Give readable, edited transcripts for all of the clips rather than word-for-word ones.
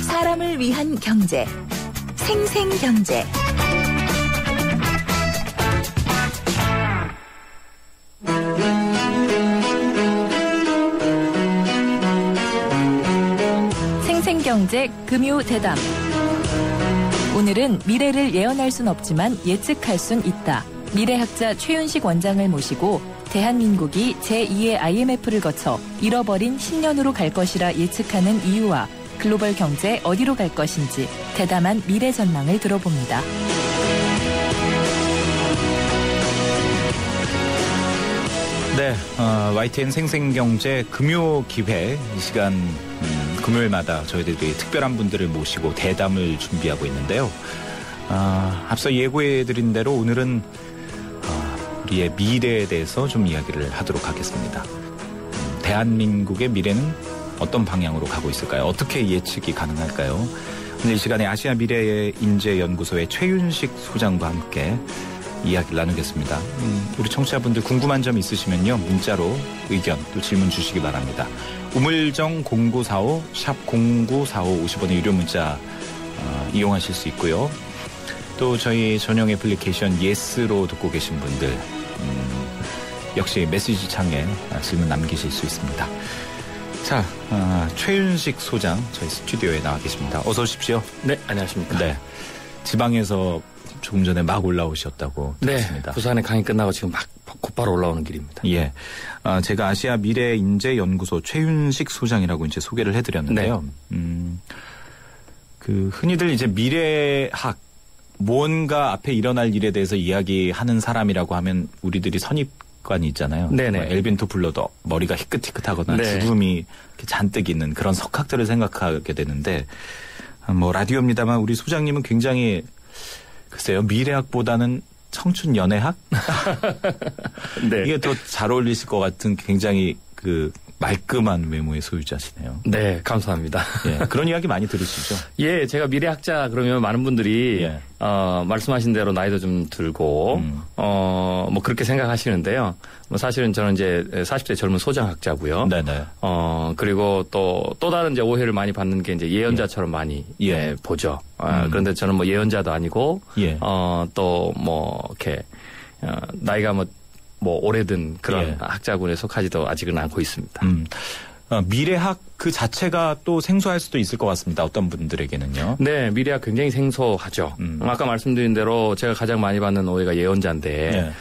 사람을 위한 경제, 생생경제. 생생경제 금요대담. 오늘은 미래를 예언할 순 없지만 예측할 순 있다. 미래학자 최윤식 원장을 모시고 대한민국이 제2의 IMF를 거쳐 잃어버린 10년으로 갈 것이라 예측하는 이유와 글로벌 경제 어디로 갈 것인지 대담한 미래 전망을 들어봅니다. 네, YTN 생생경제 금요 기획 이 시간 금요일마다 저희들이 특별한 분들을 모시고 대담을 준비하고 있는데요. 앞서 예고해드린 대로 오늘은 우리의 미래에 대해서 좀 이야기를 하도록 하겠습니다. 대한민국의 미래는 어떤 방향으로 가고 있을까요? 어떻게 예측이 가능할까요? 오늘 이 시간에 아시아 미래인재연구소의 최윤식 소장과 함께 이야기를 나누겠습니다. 우리 청취자분들 궁금한 점 있으시면요. 문자로 의견 또 질문 주시기 바랍니다. 우물정 0945 샵 0945 50원의 유료 문자 이용하실 수 있고요. 또 저희 전용 애플리케이션 예스로 듣고 계신 분들 역시 메시지 창에 질문 남기실 수 있습니다. 자, 최윤식 소장 저희 스튜디오에 나와 계십니다. 어서 오십시오. 네, 안녕하십니까. 네, 지방에서 조금 전에 막 올라오셨다고 들었습니다. 네, 부산에 강의 끝나고 지금 막 곧바로 올라오는 길입니다. 예, 제가 아시아 미래인재연구소 최윤식 소장이라고 이제 소개를 해드렸는데요. 네. 흔히들 이제 미래학 뭔가 앞에 일어날 일에 대해서 이야기하는 사람이라고 하면 우리들이 선입관이 있잖아요. 네네. 엘빈 토플러도 머리가 희끗희끗하거나 네. 주름이 이렇게 잔뜩 있는 그런 석학들을 생각하게 되는데 라디오입니다만 우리 소장님은 굉장히 글쎄요, 미래학보다는 청춘 연애학? 네. 이게 더 잘 어울리실 것 같은 굉장히 말끔한 외모의 소유자시네요. 네, 감사합니다. 예, 그런 이야기 많이 들으시죠? 예, 제가 미래학자 그러면 많은 분들이 예. 말씀하신 대로 나이도 좀 들고 뭐 그렇게 생각하시는데요. 뭐 사실은 저는 이제 40대 젊은 소장학자고요. 네네. 그리고 또 다른 이제 오해를 많이 받는 게 이제 예언자처럼 많이 보죠. 그런데 저는 뭐 예언자도 아니고 또 뭐 이렇게 나이가 뭐 오래된 그런 학자군에 속하지도 아직은 않고 있습니다. 미래학 그 자체가 또 생소할 수도 있을 것 같습니다. 어떤 분들에게는요. 네, 미래학 굉장히 생소하죠. 아까 말씀드린 대로 제가 가장 많이 받는 오해가 예언자인데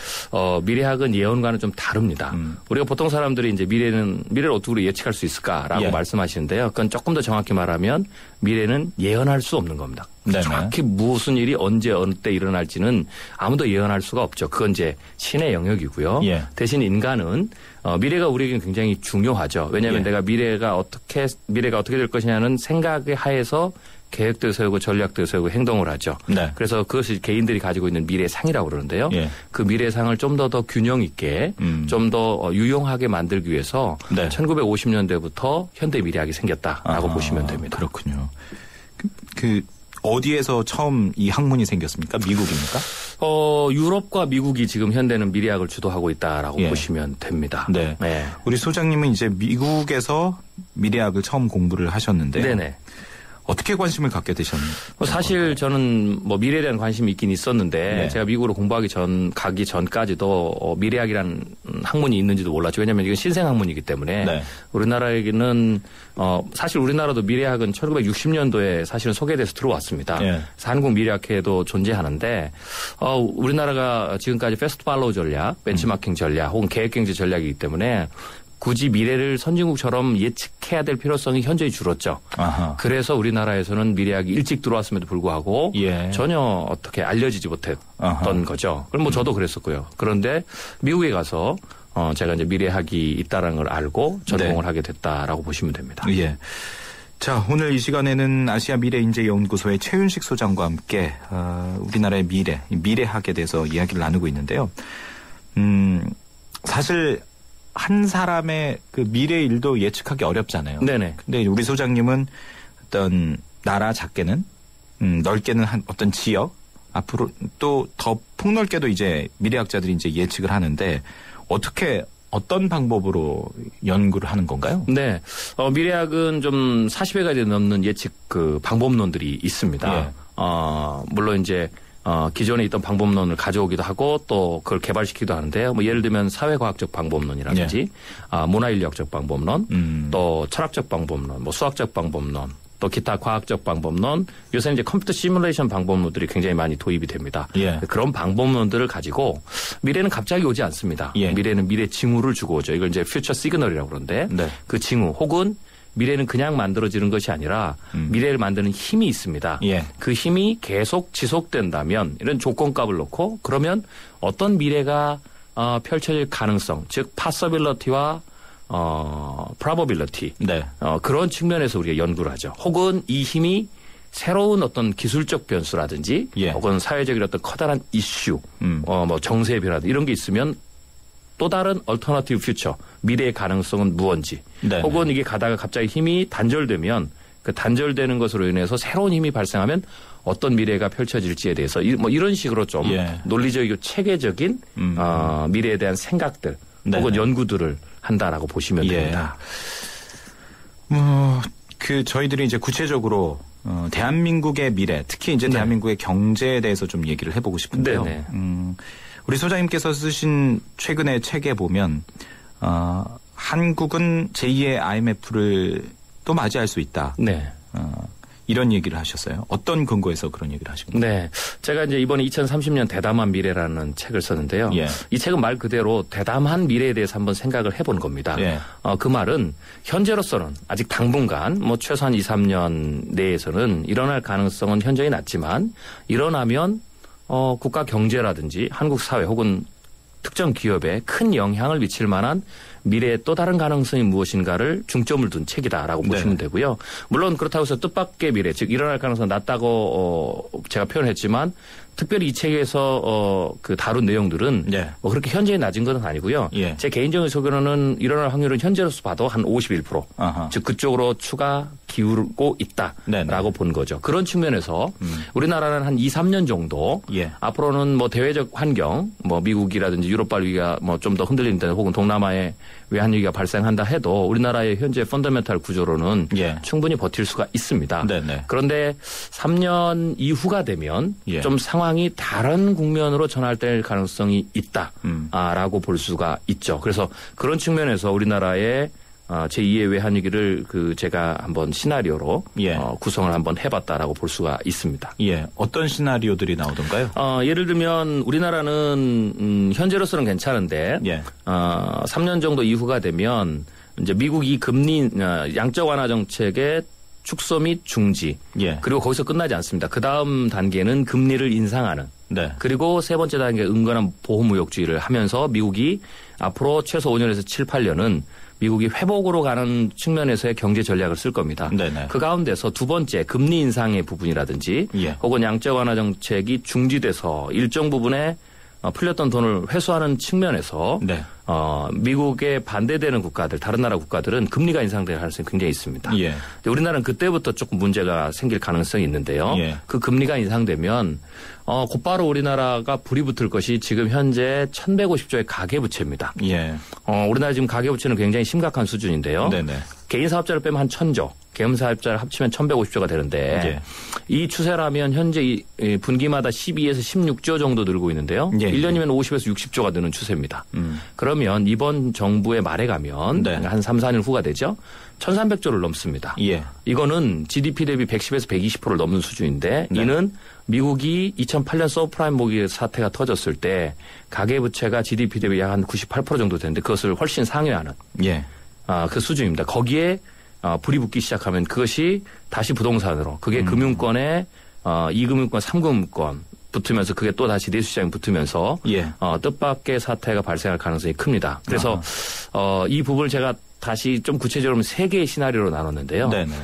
미래학은 예언과는 좀 다릅니다. 우리가 보통 사람들이 이제 미래를 어떻게 예측할 수 있을까라고 말씀하시는데요. 그건 조금 더 정확히 말하면 미래는 예언할 수 없는 겁니다. 네네. 정확히 무슨 일이 언제 어느 때 일어날지는 아무도 예언할 수가 없죠. 그건 이제 신의 영역이고요. 대신 인간은 미래가 우리에게는 굉장히 중요하죠. 왜냐하면 내가 미래가 어떻게 될 것이냐는 생각의 하에서 계획도 세우고 전략도 세우고 행동을 하죠. 네. 그래서 그것이 개인들이 가지고 있는 미래상이라고 그러는데요. 그 미래상을 좀 더 균형 있게 좀 더 유용하게 만들기 위해서 1950년대부터 현대 미래학이 생겼다라고 보시면 됩니다. 그렇군요. 어디에서 처음 이 학문이 생겼습니까? 미국입니까? 유럽과 미국이 지금 현대는 미래학을 주도하고 있다라고 보시면 됩니다. 네. 우리 소장님은 이제 미국에서 미래학을 처음 공부를 하셨는데 네네. 어떻게 관심을 갖게 되셨나요? 사실 저는 뭐 미래에 대한 관심이 있긴 있었는데 제가 미국으로 가기 전까지도 미래학이라는 학문이 있는지도 몰랐죠. 왜냐하면 이건 신생 학문이기 때문에 우리나라에게는 사실 우리나라도 미래학은 1960년도에 사실은 소개돼서 들어왔습니다. 한국 미래학회도 존재하는데 우리나라가 지금까지 패스트 팔로우 전략, 벤치마킹 전략 혹은 계획경제 전략이기 때문에 굳이 미래를 선진국처럼 예측해야 될 필요성이 현저히 줄었죠. 그래서 우리나라에서는 미래학이 일찍 들어왔음에도 불구하고 전혀 어떻게 알려지지 못했던 거죠. 그럼 뭐 저도 그랬었고요. 그런데 미국에 가서 제가 이제 미래학이 있다는 걸 알고 전공을 하게 됐다라고 보시면 됩니다. 예. 자, 오늘 이 시간에는 아시아 미래인재연구소의 최윤식 소장과 함께 우리나라의 미래학에 대해서 이야기를 나누고 있는데요. 사실 한 사람의 그 미래 일도 예측하기 어렵잖아요. 네네. 근데 우리 소장님은 어떤 나라 작게는 넓게는 한 어떤 지역 앞으로 또 더 폭넓게도 이제 미래학자들이 이제 예측을 하는데 어떻게 어떤 방법으로 연구를 하는 건가요? 네. 미래학은 좀 40여 가지 넘는 예측 그 방법론들이 있습니다. 예. 물론 이제 기존에 있던 방법론을 가져오기도 하고 또 그걸 개발시키기도 하는데요. 뭐 예를 들면 사회과학적 방법론이라든지 예. 문화인류학적 방법론, 또 철학적 방법론, 뭐 수학적 방법론, 또 기타 과학적 방법론, 요새 이제 컴퓨터 시뮬레이션 방법론들이 굉장히 많이 도입이 됩니다. 예. 그런 방법론들을 가지고 미래는 갑자기 오지 않습니다. 예. 미래는 미래 징후를 주고 오죠. 이걸 이제 퓨처 시그널이라고 그러는데 네. 그 징후 혹은 미래는 그냥 만들어지는 것이 아니라 미래를 만드는 힘이 있습니다. 예. 그 힘이 계속 지속된다면 이런 조건값을 놓고 그러면 어떤 미래가 펼쳐질 가능성, 즉 possibility와 probability. 네. 그런 측면에서 우리가 연구를 하죠. 혹은 이 힘이 새로운 어떤 기술적 변수라든지 예. 혹은 사회적인 어떤 커다란 이슈, 뭐 정세의 변화 이런 게 있으면 또 다른 alternative future, 미래의 가능성은 무언지. 네네. 혹은 이게 가다가 갑자기 힘이 단절되면 그 단절되는 것으로 인해서 새로운 힘이 발생하면 어떤 미래가 펼쳐질지에 대해서 뭐 이런 식으로 좀 예. 논리적이고 체계적인 미래에 대한 생각들 네네. 혹은 연구들을 한다라고 보시면 예. 됩니다. 저희들이 이제 구체적으로 대한민국의 미래, 특히 이제 네. 대한민국의 경제에 대해서 좀 얘기를 해보고 싶은데요. 우리 소장님께서 쓰신 최근의 책에 보면 한국은 제2의 IMF를 또 맞이할 수 있다. 네. 이런 얘기를 하셨어요. 어떤 근거에서 그런 얘기를 하신 건가요? 네. 제가 이제 이번에 2030년 대담한 미래라는 책을 썼는데요. 예. 이 책은 말 그대로 대담한 미래에 대해서 한번 생각을 해본 겁니다. 예. 그 말은 현재로서는 아직 당분간 뭐 최소한 2, 3년 내에서는 일어날 가능성은 현저히 낮지만 일어나면 국가 경제라든지 한국 사회 혹은 특정 기업에 큰 영향을 미칠 만한 미래의 또 다른 가능성이 무엇인가를 중점을 둔 책이다라고 네. 보시면 되고요. 물론 그렇다고 해서 뜻밖의 미래, 즉 일어날 가능성이 낮다고 제가 표현했지만 특별히 이 책에서 그 다룬 내용들은 네. 뭐 그렇게 현저히 낮은 것은 아니고요. 예. 제 개인적인 소견은 일어날 확률은 현재로서 봐도 한 51%, 아하. 즉 그쪽으로 추가 기울고 있다라고 본 거죠. 그런 측면에서 우리나라는 한 2, 3년 정도 예. 앞으로는 뭐 대외적 환경, 뭐 미국이라든지 유럽발 위기가 뭐 좀 더 흔들린다 혹은 동남아에 외환 위기가 발생한다 해도 우리나라의 현재 펀더멘탈 구조로는 예. 충분히 버틸 수가 있습니다. 네네. 그런데 3년 이후가 되면 예. 좀 상황이 다른 국면으로 전환될 가능성이 있다라고 볼 수가 있죠. 그래서 그런 측면에서 우리나라의 제2의 외환위기를 제가 한번 시나리오로 예. 구성을 한번 해봤다라고 볼 수가 있습니다. 예, 어떤 시나리오들이 나오던가요? 예를 들면 우리나라는 현재로서는 괜찮은데 예. 3년 정도 이후가 되면 이제 미국이 금리 양적 완화 정책의 축소 및 중지 예. 그리고 거기서 끝나지 않습니다. 그 다음 단계는 금리를 인상하는 네. 그리고 세 번째 단계 은근한 보호무역주의를 하면서 미국이 앞으로 최소 5년에서 7, 8년은 미국이 회복으로 가는 측면에서의 경제 전략을 쓸 겁니다. 네네. 그 가운데서 두 번째 금리 인상의 부분이라든지 예. 혹은 양적 완화 정책이 중지돼서 일정 부분에 풀렸던 돈을 회수하는 측면에서 네. 미국에 반대되는 국가들, 다른 나라 국가들은 금리가 인상될 가능성이 굉장히 있습니다. 예. 우리나라는 그때부터 조금 문제가 생길 가능성이 있는데요. 예. 그 금리가 인상되면 곧바로 우리나라가 불이 붙을 것이 지금 현재 1,150조의 가계부채입니다. 예. 우리나라 지금 가계부채는 굉장히 심각한 수준인데요. 네네. 개인 사업자를 빼면 한 1,000조, 개인 사업자를 합치면 1,150조가 되는데 예. 이 추세라면 현재 분기마다 12에서 16조 정도 늘고 있는데요. 예. 1년이면 50에서 60조가 느는 추세입니다. 그러면 이번 정부의 말에 가면 네. 한 3, 4년 후가 되죠. 1,300조를 넘습니다. 예. 이거는 GDP 대비 110에서 120%를 넘는 수준인데 네. 이는 미국이 2008년 서브프라임 모기 사태가 터졌을 때 가계부채가 GDP 대비 약 한 98% 정도 되는데 그것을 훨씬 상회하는 예. 그 수준입니다. 거기에 불이 붙기 시작하면 그것이 다시 부동산으로 그게 금융권에 2금융권, 3금융권 붙으면서 그게 또 다시 내수시장에 붙으면서 예. 뜻밖의 사태가 발생할 가능성이 큽니다. 그래서 이 부분을 제가 다시 좀 구체적으로 3개의 시나리오로 나눴는데요. 네네.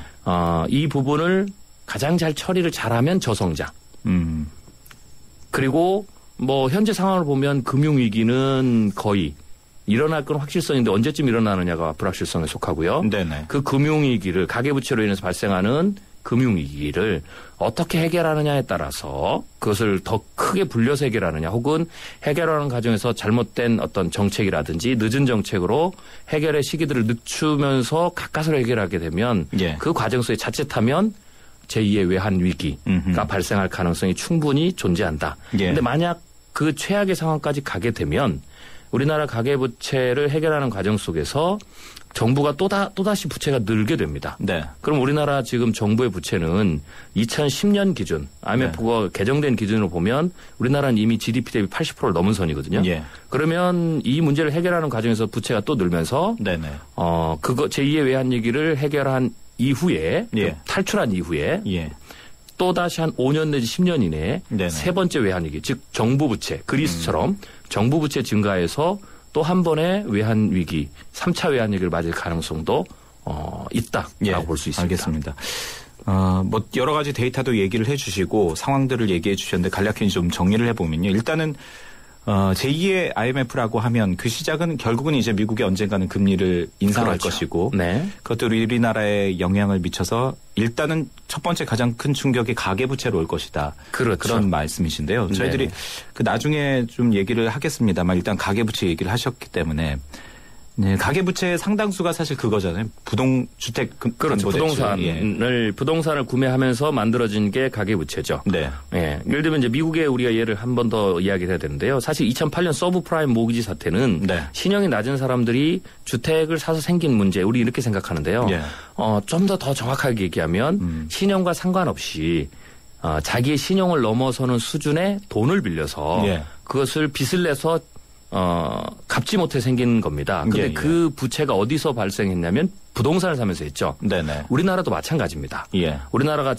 이 부분을 가장 잘 처리를 잘하면 저성장. 그리고 뭐 현재 상황을 보면 금융위기는 거의 일어날 건 확실성인데 언제쯤 일어나느냐가 불확실성에 속하고요. 네네. 그 금융위기를 가계부채로 인해서 발생하는 금융위기를 어떻게 해결하느냐에 따라서 그것을 더 크게 불려서 해결하느냐 혹은 해결하는 과정에서 잘못된 어떤 정책이라든지 늦은 정책으로 해결의 시기들을 늦추면서 가까스로 해결하게 되면 예. 그 과정 속에 자칫하면 제2의 외환 위기가 발생할 가능성이 충분히 존재한다. 그런데 예. 만약 그 최악의 상황까지 가게 되면 우리나라 가계부채를 해결하는 과정 속에서 정부가 또다시 부채가 늘게 됩니다. 네. 그럼 우리나라 지금 정부의 부채는 2010년 기준 IMF가 네. 개정된 기준으로 보면 우리나라는 이미 GDP 대비 80%를 넘은 선이거든요. 예. 그러면 이 문제를 해결하는 과정에서 부채가 또 늘면서 그거 제2의 외환위기를 해결한 이후에 예. 탈출한 이후에 예. 또다시 한 5년 내지 10년 이내에 네네. 세 번째 외환위기, 즉 정부 부채, 그리스처럼 정부 부채 증가해서 또 한 번의 외환위기, 3차 외환위기를 맞을 가능성도 있다라고 예, 볼 수 있습니다. 알겠습니다. 뭐 여러 가지 데이터도 얘기를 해 주시고 상황들을 얘기해 주셨는데 간략히 좀 정리를 해보면요. 일단은 제2의 IMF라고 하면 그 시작은 결국은 이제 미국이 언젠가는 금리를 인상할 그렇죠. 것이고 네. 그것도 우리나라에 영향을 미쳐서 일단은 첫 번째 가장 큰 충격이 가계부채로 올 것이다. 그렇죠. 그런 말씀이신데요. 저희들이 그 나중에 좀 얘기를 하겠습니다만 일단 가계부채 얘기를 하셨기 때문에 네, 가계부채의 상당수가 사실 그거잖아요. 그렇죠. 부동산을 구매하면서 만들어진 게 가계부채죠. 네. 예. 예를 들면 이제 미국의 우리가 예를 한 번 더 이야기를 해야 되는데요. 사실 2008년 서브프라임 모기지 사태는 네. 신용이 낮은 사람들이 주택을 사서 생긴 문제, 우리 이렇게 생각하는데요. 예. 좀 더 정확하게 얘기하면 신용과 상관없이 자기의 신용을 넘어서는 수준의 돈을 빌려서 예. 그것을 빚을 내서 갚지 못해 생긴 겁니다. 그런데 예, 그 부채가 어디서 발생했냐면 부동산을 사면서 했죠. 네네. 우리나라도 마찬가지입니다. 예. 우리나라가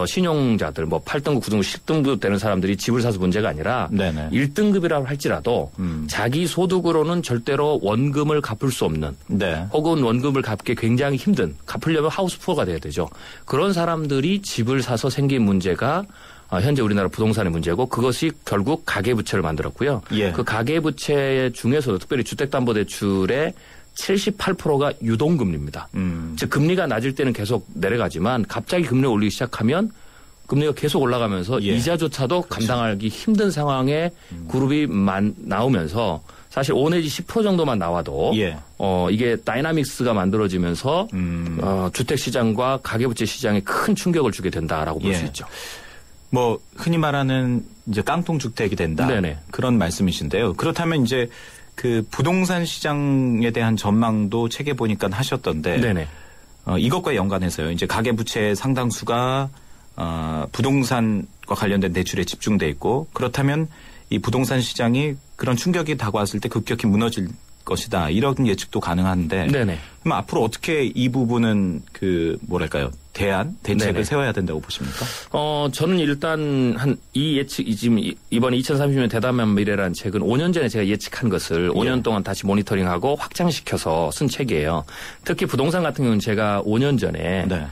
신용자들 뭐 8등급, 9등급, 10등급 되는 사람들이 집을 사서 문제가 아니라 네네. 1등급이라고 할지라도 자기 소득으로는 절대로 원금을 갚을 수 없는 네. 혹은 원금을 갚기 굉장히 힘든 갚으려면 하우스푸어가 돼야 되죠. 그런 사람들이 집을 사서 생긴 문제가 현재 우리나라 부동산의 문제고 그것이 결국 가계부채를 만들었고요. 예. 그 가계부채 중에서도 특별히 주택담보대출의 78%가 유동금리입니다. 즉 금리가 낮을 때는 계속 내려가지만 갑자기 금리를 올리기 시작하면 금리가 계속 올라가면서 예. 이자조차도 그렇죠. 감당하기 힘든 상황에 그룹이 나오면서 사실 5 내지 10% 정도만 나와도 예. 이게 다이나믹스가 만들어지면서 주택시장과 가계부채 시장에 큰 충격을 주게 된다라고 볼 수 예. 있죠. 뭐 흔히 말하는 이제 깡통 주택이 된다. 네네. 그런 말씀이신데요. 그렇다면 이제 그 부동산 시장에 대한 전망도 책에 보니까 하셨던데 네네. 이것과 연관해서요. 이제 가계 부채의 상당수가 부동산과 관련된 대출에 집중돼 있고 그렇다면 이 부동산 시장이 그런 충격이 다가왔을 때 급격히 무너질 것이다. 이런 예측도 가능한데 네네. 그럼 앞으로 어떻게 이 부분은 그 뭐랄까요? 대책을 네네. 세워야 된다고 보십니까? 저는 일단 이 예측 지금 이번에 2030년 대담한 미래라는 책은 5년 전에 제가 예측한 것을 5년 동안 다시 모니터링하고 확장시켜서 쓴 책이에요. 특히 부동산 같은 경우는 제가 5년 전에 네.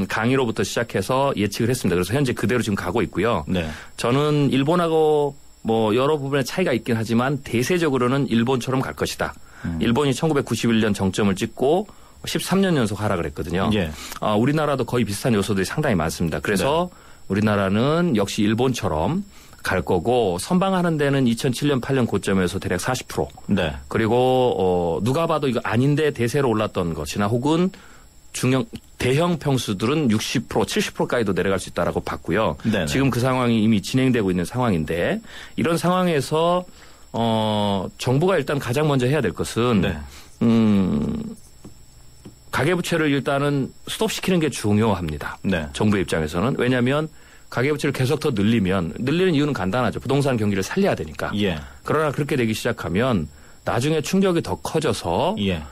강의로부터 시작해서 예측을 했습니다. 그래서 현재 그대로 지금 가고 있고요. 네. 저는 일본하고 뭐 여러 부분의 차이가 있긴 하지만 대세적으로는 일본처럼 갈 것이다. 일본이 1991년 정점을 찍고 13년 연속 하락을 했거든요. 예. 우리나라도 거의 비슷한 요소들이 상당히 많습니다. 그래서 네. 우리나라는 역시 일본처럼 갈 거고 선방하는 데는 2007년 8년 고점에서 대략 40%. 네. 그리고 누가 봐도 이거 아닌데 대세로 올랐던 것이나 혹은 대형 평수들은 60%, 70%까지도 내려갈 수 있다라고 봤고요. 네네. 지금 그 상황이 이미 진행되고 있는 상황인데 이런 상황에서 정부가 일단 가장 먼저 해야 될 것은 네. 가계부채를 일단은 스톱시키는 게 중요합니다. 네. 정부의 입장에서는. 왜냐하면 가계부채를 계속 더 늘리는 이유는 간단하죠. 부동산 경기를 살려야 되니까. 예. 그러나 그렇게 되기 시작하면 나중에 충격이 더 커져서 예.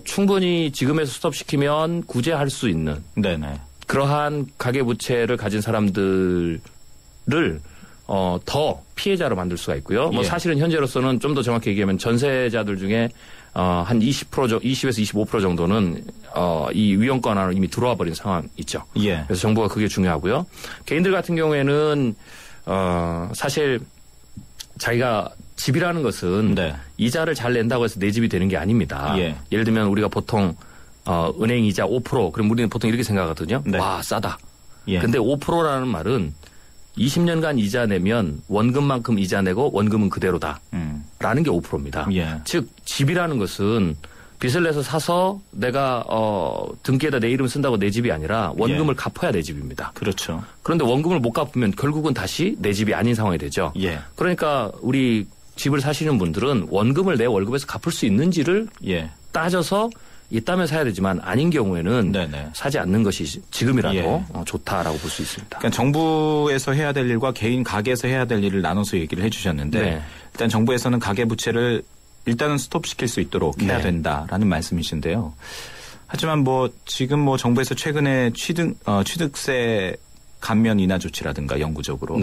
충분히 지금에서 스톱시키면 구제할 수 있는 네네. 그러한 가계부채를 가진 사람들을 더 피해자로 만들 수가 있고요. 예. 뭐 사실은 현재로서는 좀 더 정확히 얘기하면 전세자들 중에 한 20에서 25% 정도는 이 위험권 안으로 이미 들어와 버린 상황 있죠. 예. 그래서 정부가 그게 중요하고요. 개인들 같은 경우에는 사실 자기가 집이라는 것은 네. 이자를 잘 낸다고 해서 내 집이 되는 게 아닙니다. 예. 예를 들면 우리가 보통 은행 이자 5%. 그럼 우리는 보통 이렇게 생각하거든요. 네. 와, 싸다. 예. 근데 5%라는 말은 20년간 이자 내면 원금만큼 이자 내고 원금은 그대로다. 라는 게 5%입니다. 예. 즉 집이라는 것은 빚을 내서 사서 내가 등기에다 내 이름 쓴다고 내 집이 아니라 원금을 갚아야 내 집입니다. 그렇죠. 그런데 원금을 못 갚으면 결국은 다시 내 집이 아닌 상황이 되죠. 예. 그러니까 우리 집을 사시는 분들은 원금을 내 월급에서 갚을 수 있는지를 따져서 있다면 사야 되지만 아닌 경우에는 네네. 사지 않는 것이 지금이라도 좋다라고 볼 수 있습니다. 그러니까 정부에서 해야 될 일과 개인 가게에서 해야 될 일을 나눠서 얘기를 해 주셨는데 일단 정부에서는 가계부채를 일단은 스톱시킬 수 있도록 해야 된다라는 말씀이신데요. 하지만 뭐 지금 뭐 정부에서 최근에 취득세 감면 인하 조치라든가 영구적으로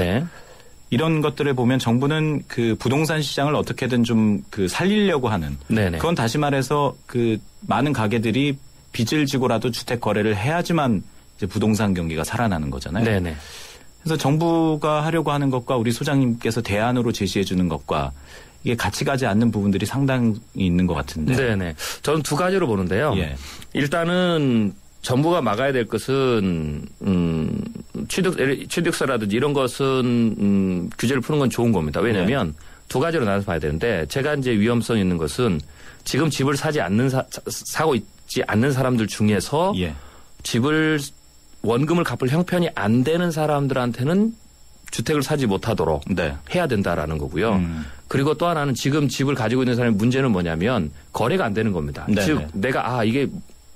이런 것들을 보면 정부는 그 부동산 시장을 어떻게든 좀 그 살리려고 하는 그건 다시 말해서 그 많은 가게들이 빚을 지고라도 주택 거래를 해야지만 이제 부동산 경기가 살아나는 거잖아요. 네네. 그래서 정부가 하려고 하는 것과 우리 소장님께서 대안으로 제시해 주는 것과 이게 같이 가지 않는 부분들이 상당히 있는 것 같은데. 네네. 저는 두 가지로 보는데요. 일단은 정부가 막아야 될 것은 취득세라든지 이런 것은 규제를 푸는 건 좋은 겁니다. 왜냐하면 두 가지로 나눠서 봐야 되는데 제가 이제 위험성 있는 것은 지금 집을 사고 있지 않는 사람들 중에서 집을 원금을 갚을 형편이 안 되는 사람들한테는 주택을 사지 못하도록 해야 된다라는 거고요. 그리고 또 하나는 지금 집을 가지고 있는 사람의 문제는 뭐냐면 거래가 안 되는 겁니다. 즉 내가 이게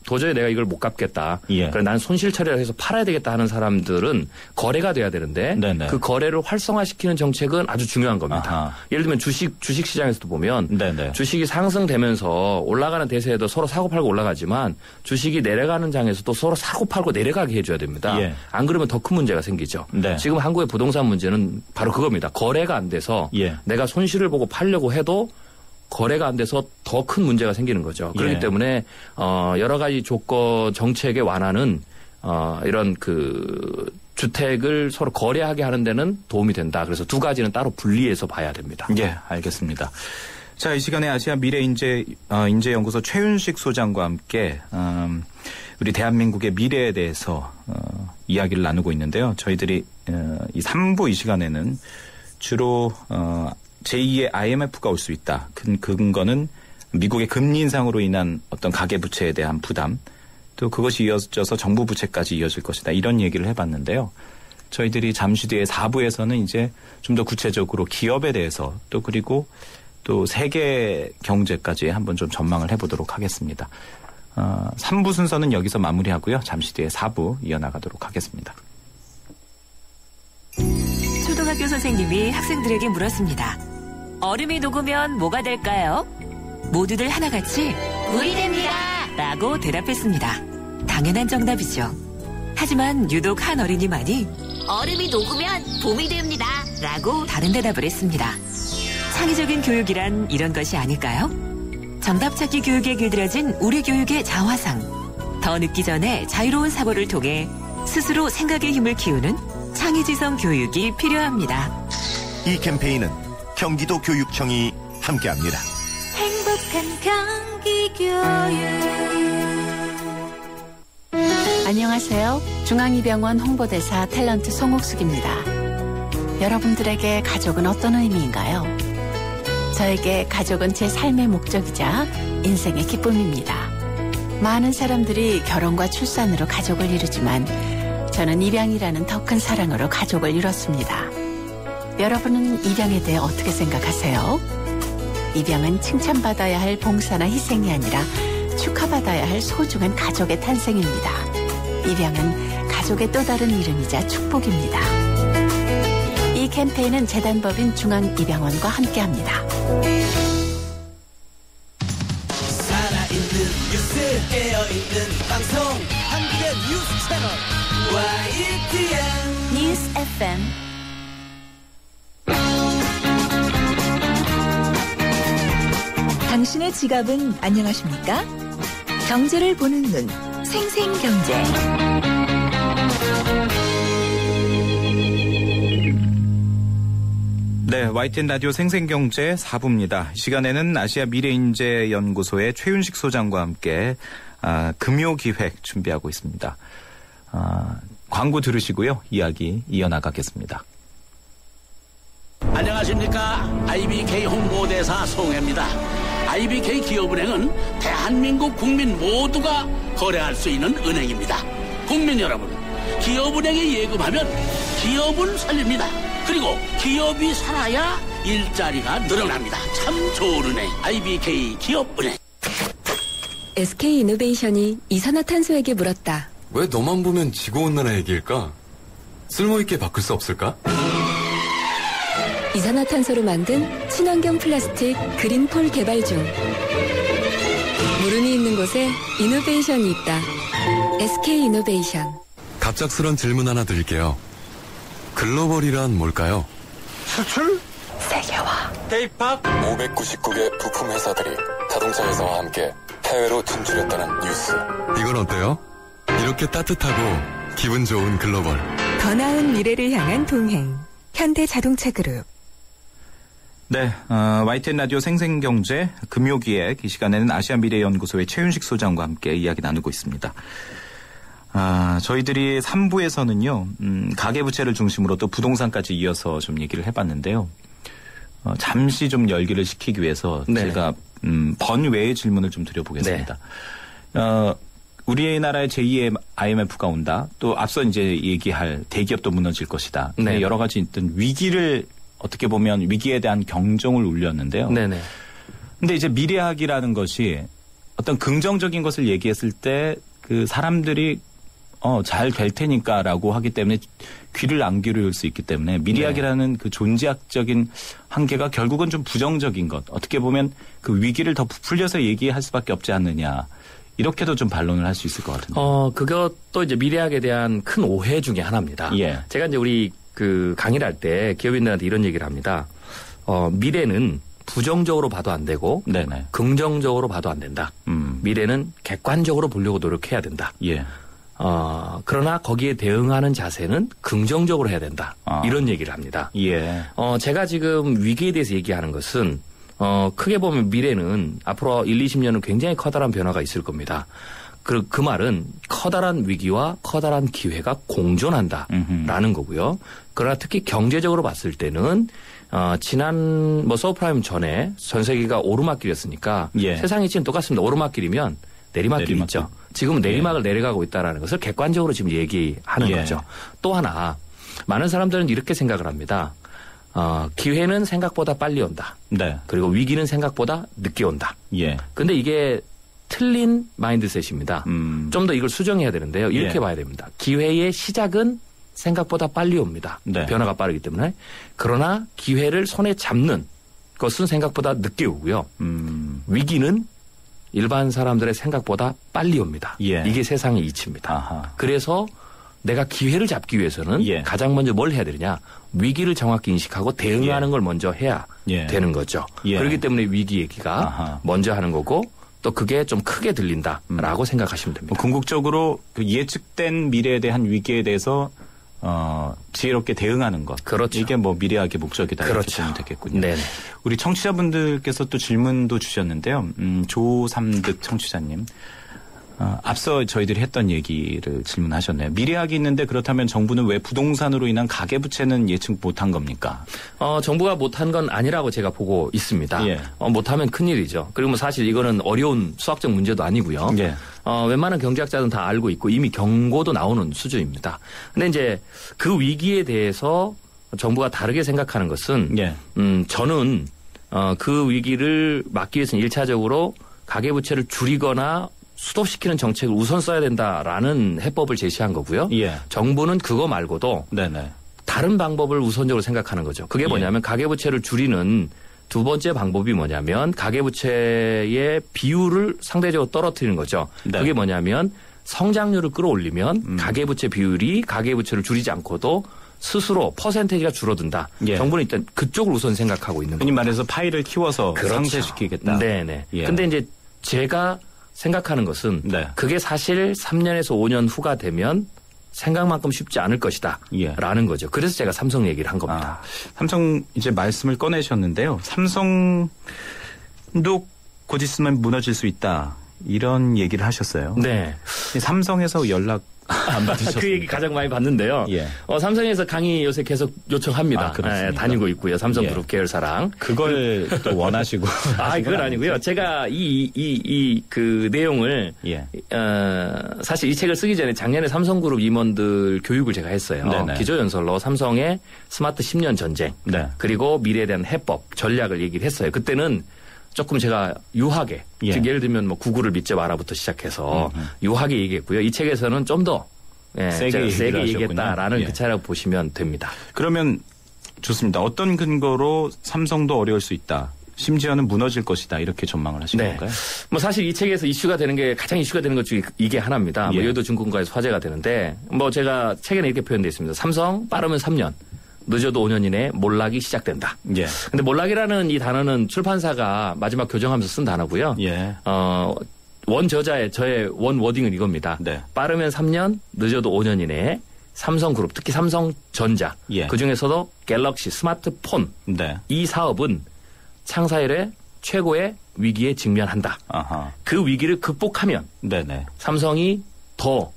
도저히 내가 이걸 못 갚겠다. 그래 난 손실 처리를 해서 팔아야 되겠다 하는 사람들은 거래가 돼야 되는데 그 거래를 활성화시키는 정책은 아주 중요한 겁니다. 예를 들면 주식 시장에서도 보면 주식이 상승되면서 올라가는 대세에도 서로 사고 팔고 올라가지만 주식이 내려가는 장에서도 서로 사고 팔고 내려가게 해줘야 됩니다. 안 그러면 더 큰 문제가 생기죠. 지금 한국의 부동산 문제는 바로 그겁니다. 거래가 안 돼서 내가 손실을 보고 팔려고 해도 거래가 안 돼서 더 큰 문제가 생기는 거죠. 그렇기 때문에 여러 가지 조건 정책의 완화는 이런 그 주택을 서로 거래하게 하는 데는 도움이 된다. 그래서 두 가지는 따로 분리해서 봐야 됩니다. 예, 알겠습니다. 자, 이 시간에 아시아 미래인재연구소 최윤식 소장과 함께 우리 대한민국의 미래에 대해서 이야기를 나누고 있는데요. 저희들이 이 3부 이 시간에는 주로 제2의 IMF가 올 수 있다. 그 근거는 미국의 금리 인상으로 인한 어떤 가계부채에 대한 부담, 또 그것이 이어져서 정부 부채까지 이어질 것이다. 이런 얘기를 해봤는데요. 저희들이 잠시 뒤에 4부에서는 이제 좀 더 구체적으로 기업에 대해서 또 그리고 또 세계 경제까지 한번 좀 전망을 해보도록 하겠습니다. 3부 순서는 여기서 마무리하고요. 잠시 뒤에 4부 이어나가도록 하겠습니다. 초등학교 선생님이 학생들에게 물었습니다. 얼음이 녹으면 뭐가 될까요? 모두들 하나같이 물이 됩니다. 라고 대답했습니다. 당연한 정답이죠. 하지만 유독 한 어린이만이 얼음이 녹으면 봄이 됩니다. 라고 다른 대답을 했습니다. 창의적인 교육이란 이런 것이 아닐까요? 정답 찾기 교육에 길들여진 우리 교육의 자화상. 더 늦기 전에 자유로운 사고를 통해 스스로 생각의 힘을 키우는 창의지성 교육이 필요합니다. 이 캠페인은 경기도 교육청이 함께합니다. 행복한 경기 교육. 안녕하세요. 중앙이병원 홍보대사 탤런트 송옥숙입니다. 여러분들에게 가족은 어떤 의미인가요? 저에게 가족은 제 삶의 목적이자 인생의 기쁨입니다. 많은 사람들이 결혼과 출산으로 가족을 이루지만 저는 입양이라는 더 큰 사랑으로 가족을 이뤘습니다. 여러분은 입양에 대해 어떻게 생각하세요? 입양은 칭찬받아야 할 봉사나 희생이 아니라 축하받아야 할 소중한 가족의 탄생입니다. 입양은 가족의 또 다른 이름이자 축복입니다. 이 캠페인은 재단법인 중앙입양원과 함께합니다. 살아있는 뉴스 깨어있는 방송 한국의 뉴스 채널 YTN 뉴스 FM. 당신의 지갑은 안녕하십니까? 경제를 보는 눈, 생생경제. 네, YTN 라디오 생생경제 4부입니다. 이 시간에는 아시아 미래인재연구소의 최윤식 소장과 함께 금요기획 준비하고 있습니다. 광고 들으시고요. 이야기 이어나가겠습니다. 안녕하십니까. IBK 홍보대사 송혜입니다. IBK 기업은행은 대한민국 국민 모두가 거래할 수 있는 은행입니다. 국민 여러분, 기업은행에 예금하면 기업은 살립니다. 그리고 기업이 살아야 일자리가 늘어납니다. 참 좋은 은행, IBK 기업은행. SK이노베이션이 이산화탄소에게 물었다. 왜 너만 보면 지구온난화 얘기일까? 쓸모있게 바꿀 수 없을까? 이산화탄소로 만든 친환경 플라스틱 그린폴 개발 중. 물음이 있는 곳에 이노베이션이 있다. SK이노베이션. 갑작스런 질문 하나 드릴게요. 글로벌이란 뭘까요? 수출? 세계화. K-POP? 599개 부품 회사들이 자동차 회사와 함께 해외로 진출했다는 뉴스. 이건 어때요? 이렇게 따뜻하고 기분 좋은 글로벌. 더 나은 미래를 향한 동행. 현대자동차그룹. 네, YTN 라디오 생생경제 금요기획 이 시간에는 아시아미래연구소의 최윤식 소장과 함께 이야기 나누고 있습니다. 저희들이 3부에서는요, 가계부채를 중심으로 또 부동산까지 이어서 좀 얘기를 해봤는데요. 잠시 좀 열기를 식히기 위해서 네. 제가 번외의 질문을 좀 드려보겠습니다. 네. 우리나라의 제2의 IMF가 온다. 또 앞서 이제 얘기할 대기업도 무너질 것이다. 네. 여러 가지 있던 위기를 어떻게 보면 위기에 대한 경종을 울렸는데요. 네네. 근데 이제 미래학이라는 것이 어떤 긍정적인 것을 얘기했을 때 그 사람들이 잘 될 테니까라고 하기 때문에 귀를 안 기울일 수 있기 때문에 미래학이라는 네. 그 존재학적인 한계가 결국은 좀 부정적인 것. 어떻게 보면 그 위기를 더 부풀려서 얘기할 수밖에 없지 않느냐. 이렇게도 좀 반론을 할 수 있을 것 같은데. 그것도 이제 미래학에 대한 큰 오해 중에 하나입니다. 예. 제가 이제 우리 그 강의를 할 때 기업인들한테 이런 얘기를 합니다. 미래는 부정적으로 봐도 안 되고 네네. 긍정적으로 봐도 안 된다. 미래는 객관적으로 보려고 노력해야 된다. 예. 그러나 거기에 대응하는 자세는 긍정적으로 해야 된다. 이런 얘기를 합니다. 예. 제가 지금 위기에 대해서 얘기하는 것은 크게 보면 미래는 앞으로 1, 20년은 굉장히 커다란 변화가 있을 겁니다. 그 말은 커다란 위기와 커다란 기회가 공존한다라는 거고요. 그러나 특히 경제적으로 봤을 때는 지난 서브프라임 전에 전 세계가 오르막길이었으니까 예. 세상이 지금 똑같습니다. 오르막길이면 내리막길이 있죠. 지금 내리막을 예. 내려가고 있다는 것을 객관적으로 지금 얘기하는 예. 거죠. 또 하나 많은 사람들은 이렇게 생각을 합니다. 기회는 생각보다 빨리 온다. 네. 그리고 위기는 생각보다 늦게 온다. 예. 근데 이게 틀린 마인드셋입니다. 좀 더 이걸 수정해야 되는데요. 이렇게 예. 봐야 됩니다. 기회의 시작은 생각보다 빨리 옵니다. 네. 변화가 빠르기 때문에. 그러나 기회를 손에 잡는 것은 생각보다 늦게 오고요. 위기는 일반 사람들의 생각보다 빨리 옵니다. 예. 이게 세상의 이치입니다. 아하. 그래서 내가 기회를 잡기 위해서는 예. 가장 먼저 뭘 해야 되느냐. 위기를 정확히 인식하고 대응하는 예. 걸 먼저 해야 예. 되는 거죠. 예. 그렇기 때문에 위기 얘기가 아하. 먼저 하는 거고 또 그게 좀 크게 들린다라고 생각하시면 됩니다. 궁극적으로 그 예측된 미래에 대한 위기에 대해서 지혜롭게 대응하는 것. 그렇죠. 이게 미래학의 목적이다. 그렇죠. 이렇게 보면 되겠군요. 네네. 우리 청취자분들께서 또 질문도 주셨는데요. 조삼득 청취자님. 앞서 저희들이 했던 얘기를 질문하셨네요. 미래학이 있는데 그렇다면 정부는 왜 부동산으로 인한 가계부채는 예측 못한 겁니까? 정부가 못한 건 아니라고 제가 보고 있습니다. 예. 못하면 큰일이죠. 그리고 사실 이거는 어려운 수학적 문제도 아니고요. 예. 웬만한 경제학자들은 다 알고 있고 이미 경고도 나오는 수준입니다. 근데 이제 그 위기에 대해서 정부가 다르게 생각하는 것은 예. 저는 그 위기를 막기 위해서는 1차적으로 가계부채를 줄이거나 수도시키는 정책을 우선 써야 된다라는 해법을 제시한 거고요. 예. 정부는 그거 말고도 네네. 다른 방법을 우선적으로 생각하는 거죠. 그게 뭐냐면 예. 가계부채를 줄이는 두 번째 방법이 뭐냐면 가계부채의 비율을 상대적으로 떨어뜨리는 거죠. 네. 그게 뭐냐면 성장률을 끌어올리면 가계부채 비율이 가계부채를 줄이지 않고도 스스로 퍼센테이지가 줄어든다. 예. 정부는 일단 그쪽을 우선 생각하고 있는 거죠. 흔히 말해서 파이를 키워서 그렇죠. 상쇄시키겠다. 네네. 예. 근데 이제 제가 생각하는 것은 네. 그게 사실 3년에서 5년 후가 되면 생각만큼 쉽지 않을 것이다. 예. 라는 거죠. 그래서 제가 삼성 얘기를 한 겁니다. 삼성 이제 말씀을 꺼내셨는데요. 삼성도 곧 있으면 무너질 수 있다. 이런 얘기를 하셨어요. 네. 삼성에서 연락 안 받으셨어요? 그 얘기 가장 많이 받는데요. 예. 삼성에서 강의 요새 계속 요청합니다. 다니고 있고요. 삼성그룹 계열사랑. 그걸 또 원하시고. 그건 아니고요. 제가 그 내용을 사실 이 책을 쓰기 전에 작년에 삼성그룹 임원들 교육을 제가 했어요. 네네. 기조연설로 삼성의 스마트 10년 전쟁 네. 그리고 미래에 대한 해법, 전략을 얘기를 했어요. 그때는 조금 제가 유하게, 즉 예를 들면 뭐 구글을 믿지 마라부터 시작해서 유하게 얘기했고요. 이 책에서는 좀 더 세게 얘기했다라는 그 차라고 보시면 됩니다. 그러면 좋습니다. 어떤 근거로 삼성도 어려울 수 있다. 심지어는 무너질 것이다. 이렇게 전망을 하신 건가요? 뭐 사실 이 책에서 가장 이슈가 되는 것 중에 이게 하나입니다. 뭐 여의도 증권가에서 화제가 되는데 뭐 제가 책에는 이렇게 표현되어 있습니다. 삼성 빠르면 3년. 늦어도 5년 이내에 몰락이 시작된다. 근데 몰락이라는 이 단어는 출판사가 마지막 교정하면서 쓴 단어고요. 원 저자의 저의 원 워딩은 이겁니다. 빠르면 3년, 늦어도 5년 이내에 삼성그룹, 특히 삼성전자, 그중에서도 갤럭시 스마트폰 이 사업은 창사 이래 최고의 위기에 직면한다. 그 위기를 극복하면 삼성이 더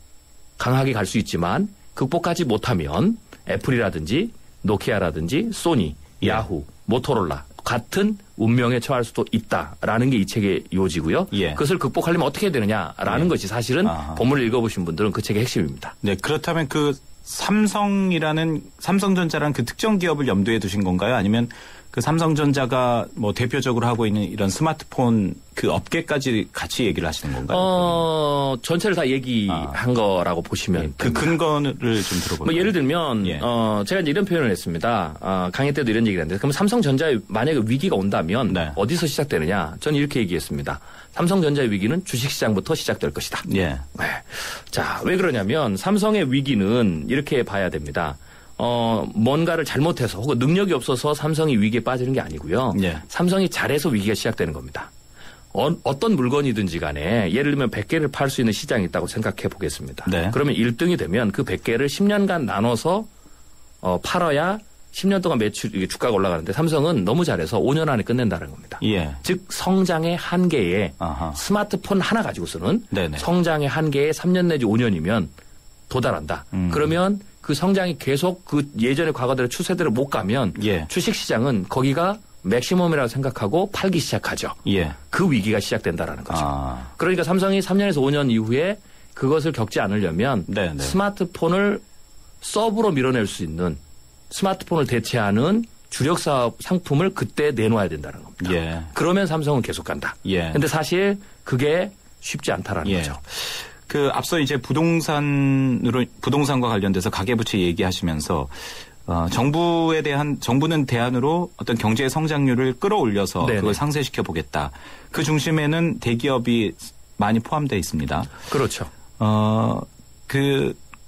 강하게 갈 수 있지만 극복하지 못하면 애플이라든지 노키아라든지 소니, 야후, 모토로라 같은 운명에 처할 수도 있다라는 게 이 책의 요지고요. 그것을 극복하려면 어떻게 해야 되느냐라는 것이 사실은 본문을 읽어보신 분들은 그 책의 핵심입니다. 네, 그렇다면 그 삼성전자라는 그 특정 기업을 염두에 두신 건가요? 아니면 그 삼성전자가 뭐 대표적으로 하고 있는 이런 스마트폰 그 업계까지 같이 얘기를 하시는 건가요? 전체를 다 얘기한 거라고 보시면 그 근거를 좀 들어볼까요? 뭐 예를 들면 제가 이제 이런 표현을 했습니다. 강의 때도 이런 얘기를 했는데 그럼 삼성전자에 만약에 위기가 온다면 어디서 시작되느냐? 저는 이렇게 얘기했습니다. 삼성전자의 위기는 주식시장부터 시작될 것이다. 자, 왜 그러냐면 삼성의 위기는 이렇게 봐야 됩니다. 뭔가를 잘못해서 혹은 능력이 없어서 삼성이 위기에 빠지는 게 아니고요. 삼성이 잘해서 위기가 시작되는 겁니다. 어떤 물건이든지 간에 예를 들면 100개를 팔 수 있는 시장이 있다고 생각해 보겠습니다. 그러면 1등이 되면 그 100개를 10년간 나눠서 팔아야 10년 동안 주가가 올라가는데 삼성은 너무 잘해서 5년 안에 끝낸다는 겁니다. 즉 성장의 한계에 스마트폰 하나 가지고서는 성장의 한계에 3년 내지 5년이면 도달한다. 그러면 그 성장이 계속 그 예전의 과거대로 추세대로 못 가면 주식시장은 거기가 맥시멈이라고 생각하고 팔기 시작하죠. 그 위기가 시작된다라는 거죠. 그러니까 삼성이 3년에서 5년 이후에 그것을 겪지 않으려면 스마트폰을 서브로 밀어낼 수 있는 스마트폰을 대체하는 주력 사업 상품을 그때 내놓아야 된다는 겁니다. 그러면 삼성은 계속 간다. 근데 사실 그게 쉽지 않다라는 거죠. 그 앞서 이제 부동산과 관련돼서 가계부채 얘기하시면서 정부는 대안으로 어떤 경제 성장률을 끌어올려서 그걸 상쇄시켜 보겠다. 그 중심에는 대기업이 많이 포함되어 있습니다. 그렇죠.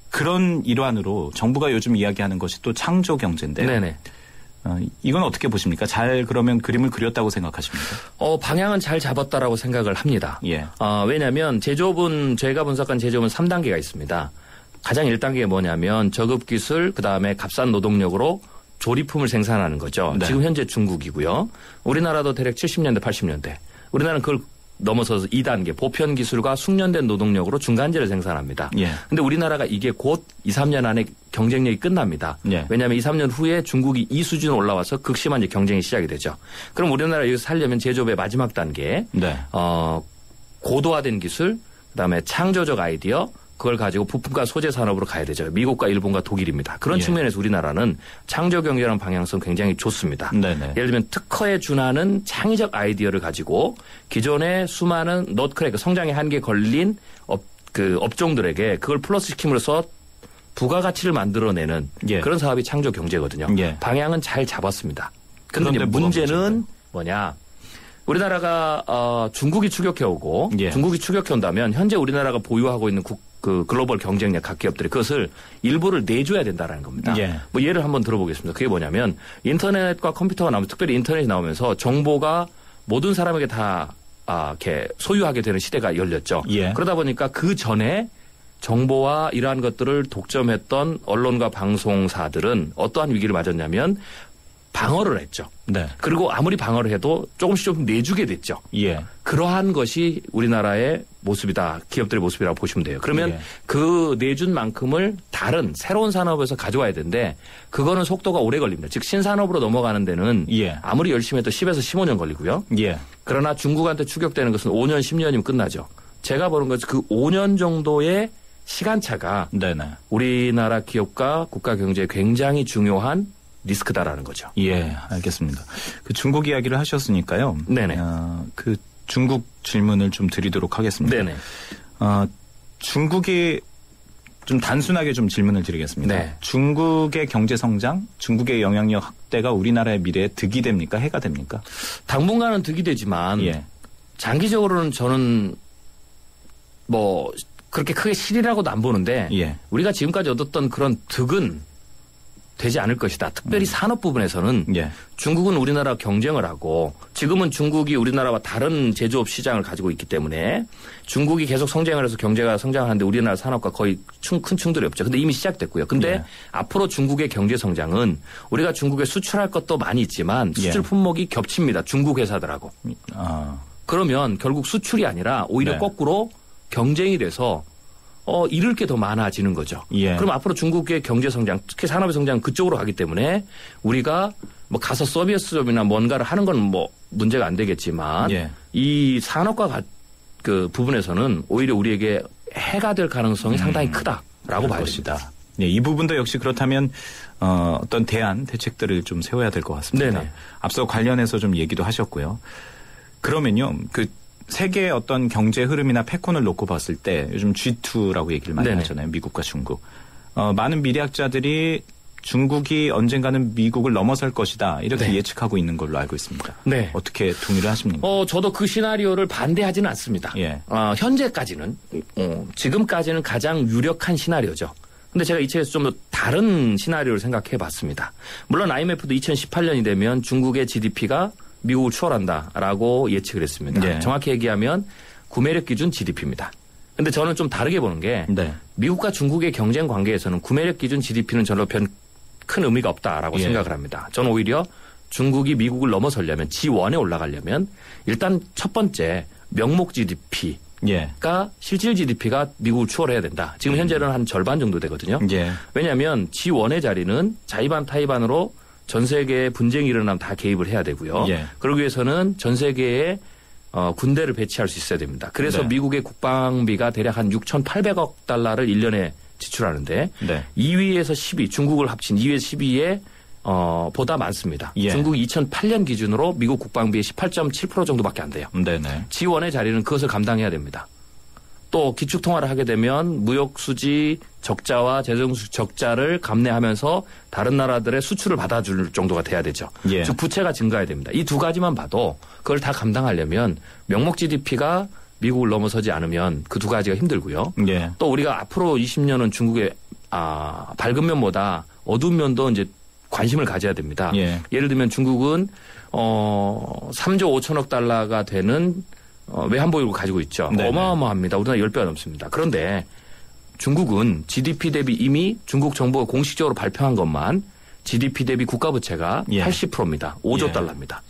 그런 일환으로 정부가 요즘 이야기하는 것이 또 창조 경제인데요. 이건 어떻게 보십니까? 그러면 그림을 그렸다고 생각하십니까? 방향은 잘 잡았다라고 생각을 합니다. 왜냐하면 제가 분석한 제조업은 3단계가 있습니다. 가장 1단계가 뭐냐면 저급 기술, 그다음에 값싼 노동력으로 조리품을 생산하는 거죠. 지금 현재 중국이고요. 우리나라도 대략 70년대, 80년대. 우리나라는 그걸 넘어서서 2단계 보편 기술과 숙련된 노동력으로 중간재를 생산합니다. 근데 우리나라가 이게 곧 2, 3년 안에 경쟁력이 끝납니다. 왜냐하면 2, 3년 후에 중국이 이 수준으로 올라와서 극심한 이제 경쟁이 시작이 되죠. 그럼 우리나라 여기서 살려면 제조업의 마지막 단계 고도화된 기술, 그다음에 창조적 아이디어, 그걸 가지고 부품과 소재 산업으로 가야 되죠. 미국과 일본과 독일입니다. 그런 측면에서 우리나라는 창조 경제라는 방향성 굉장히 좋습니다. 예를 들면 특허에 준하는 창의적 아이디어를 가지고 기존의 수많은 넛크랙 성장의 한계에 걸린 업종들에게 그걸 플러스시킴으로써 부가가치를 만들어내는 그런 사업이 창조 경제거든요. 방향은 잘 잡았습니다. 그런데 문제는 뭐냐? 우리나라가 중국이 추격해오고 중국이 추격해온다면 현재 우리나라가 보유하고 있는 그 글로벌 경쟁력 각 기업들이 그것을 일부를 내줘야 된다라는 겁니다. 뭐 예를 한번 들어보겠습니다. 그게 뭐냐면 인터넷과 컴퓨터가 나오면 특별히 인터넷이 나오면서 정보가 모든 사람에게 다 이렇게 소유하게 되는 시대가 열렸죠. 그러다 보니까 그 전에 정보와 이러한 것들을 독점했던 언론과 방송사들은 어떠한 위기를 맞았냐면 방어를 했죠. 네. 그리고 아무리 방어를 해도 조금씩 좀 내주게 됐죠. 예. 그러한 것이 우리나라의 모습이다. 기업들의 모습이라고 보시면 돼요. 그러면 예. 그 내준 만큼을 다른 새로운 산업에서 가져와야 되는데 그거는 속도가 오래 걸립니다. 즉 신산업으로 넘어가는 데는 예. 아무리 열심히 해도 10에서 15년 걸리고요. 예. 그러나 중국한테 추격되는 것은 5년, 10년이면 끝나죠. 제가 보는 것은 그 5년 정도의 시간차가 네네. 우리나라 기업과 국가 경제에 굉장히 중요한 리스크다라는 거죠. 예, 알겠습니다. 그 중국 이야기를 하셨으니까요. 네네. 그 중국 질문을 좀 드리도록 하겠습니다. 네네. 중국이 좀 단순하게 좀 질문을 드리겠습니다. 네. 중국의 경제 성장, 중국의 영향력 확대가 우리나라의 미래에 득이 됩니까? 해가 됩니까? 당분간은 득이 되지만 예. 장기적으로는 저는 뭐 그렇게 크게 실이라고도 안 보는데 예. 우리가 지금까지 얻었던 그런 득은 되지 않을 것이다. 특별히 산업 부분에서는 예. 중국은 우리나라 경쟁을 하고 지금은 중국이 우리나라와 다른 제조업 시장을 가지고 있기 때문에 중국이 계속 성장을 해서 경제가 성장하는데 우리나라 산업과 거의 큰 충돌이 없죠. 근데 이미 시작됐고요. 근데 예. 앞으로 중국의 경제 성장은 우리가 중국에 수출할 것도 많이 있지만 수출 예. 품목이 겹칩니다. 중국 회사들하고. 그러면 결국 수출이 아니라 오히려 네. 거꾸로 경쟁이 돼서 잃을 게 더 많아지는 거죠. 예. 그럼 앞으로 중국의 경제 성장, 특히 산업의 성장 그쪽으로 가기 때문에 우리가 뭐 가서 서비스업이나 뭔가를 하는 건 뭐 문제가 안 되겠지만 예. 이 산업과 그 부분에서는 오히려 우리에게 해가 될 가능성이 상당히 크다라고 봐야 됩니다. 네, 이 부분도 역시 그렇다면 어떤 대책들을 좀 세워야 될 것 같습니다. 네네. 앞서 관련해서 좀 얘기도 하셨고요. 그러면요, 그 세계의 어떤 경제 흐름이나 패권을 놓고 봤을 때 요즘 G2라고 얘기를 많이 네네. 하잖아요. 미국과 중국. 많은 미래학자들이 중국이 언젠가는 미국을 넘어설 것이다. 이렇게 네. 예측하고 있는 걸로 알고 있습니다. 네. 어떻게 동의를 하십니까? 저도 그 시나리오를 반대하지는 않습니다. 예. 현재까지는, 지금까지는 가장 유력한 시나리오죠. 근데 제가 이 책에서 좀 더 다른 시나리오를 생각해 봤습니다. 물론 IMF도 2018년이 되면 중국의 GDP가 미국을 추월한다라고 예측을 했습니다. 네. 정확히 얘기하면 구매력 기준 GDP입니다. 근데 저는 좀 다르게 보는 게 네. 미국과 중국의 경쟁 관계에서는 구매력 기준 GDP는 별로 큰 의미가 없다라고 예. 생각을 합니다. 저는 오히려 중국이 미국을 넘어서려면 G1에 올라가려면 일단 첫 번째 명목 GDP가 예. 실질 GDP가 미국을 추월해야 된다. 지금 현재는 한 절반 정도 되거든요. 예. 왜냐하면 G1의 자리는 자이반 타이반으로 전 세계에 분쟁이 일어나면 다 개입을 해야 되고요. 예. 그러기 위해서는 전 세계에 군대를 배치할 수 있어야 됩니다. 그래서 네. 미국의 국방비가 대략 한 6,800억 달러를 1년에 지출하는데 네. 2위에서 10위, 중국을 합친 2위에서 10위에 보다 많습니다. 예. 중국이 2008년 기준으로 미국 국방비의 18.7% 정도밖에 안 돼요. 네네. G1의 자리는 그것을 감당해야 됩니다. 또 기축통화를 하게 되면 무역수지 적자와 재정수 적자를 감내하면서 다른 나라들의 수출을 받아줄 정도가 돼야 되죠. 예. 즉 부채가 증가해야 됩니다. 이 두 가지만 봐도 그걸 다 감당하려면 명목 GDP가 미국을 넘어서지 않으면 그 두 가지가 힘들고요. 예. 또 우리가 앞으로 20년은 중국의 밝은 면보다 어두운 면도 이제 관심을 가져야 됩니다. 예. 예를 들면 중국은 3조 5천억 달러가 되는 외환보유를 가지고 있죠. 네네. 어마어마합니다. 우리나라 10배가 넘습니다. 그런데 중국은 GDP 대비 이미 중국 정부가 공식적으로 발표한 것만 GDP 대비 국가부채가 예. 80%입니다. 5조 예. 달러입니다.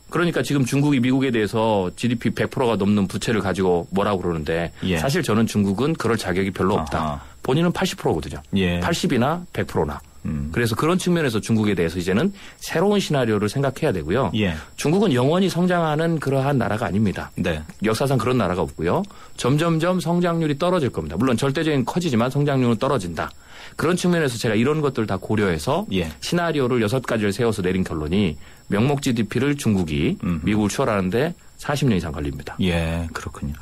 그러니까 지금 중국이 미국에 대해서 GDP 100%가 넘는 부채를 가지고 뭐라고 그러는데 예. 사실 저는 중국은 그럴 자격이 별로 없다. 아하. 본인은 80%거든요. 예. 80이나 100%나. 그래서 그런 측면에서 중국에 대해서 이제는 새로운 시나리오를 생각해야 되고요. 예. 중국은 영원히 성장하는 그러한 나라가 아닙니다. 네. 역사상 그런 나라가 없고요. 점점점 성장률이 떨어질 겁니다. 물론 절대적인 커지지만 성장률은 떨어진다. 그런 측면에서 제가 이런 것들 다 고려해서 예. 시나리오를 6가지를 세워서 내린 결론이 명목 GDP를 중국이 미국을 추월하는데 40년 이상 걸립니다. 예, 그렇군요.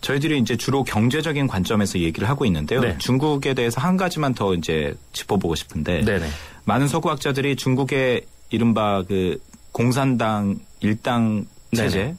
저희들이 이제 주로 경제적인 관점에서 얘기를 하고 있는데요. 네. 중국에 대해서 한 가지만 더 이제 짚어보고 싶은데 네네. 많은 서구학자들이 중국의 이른바 그 공산당 일당 체제 네네.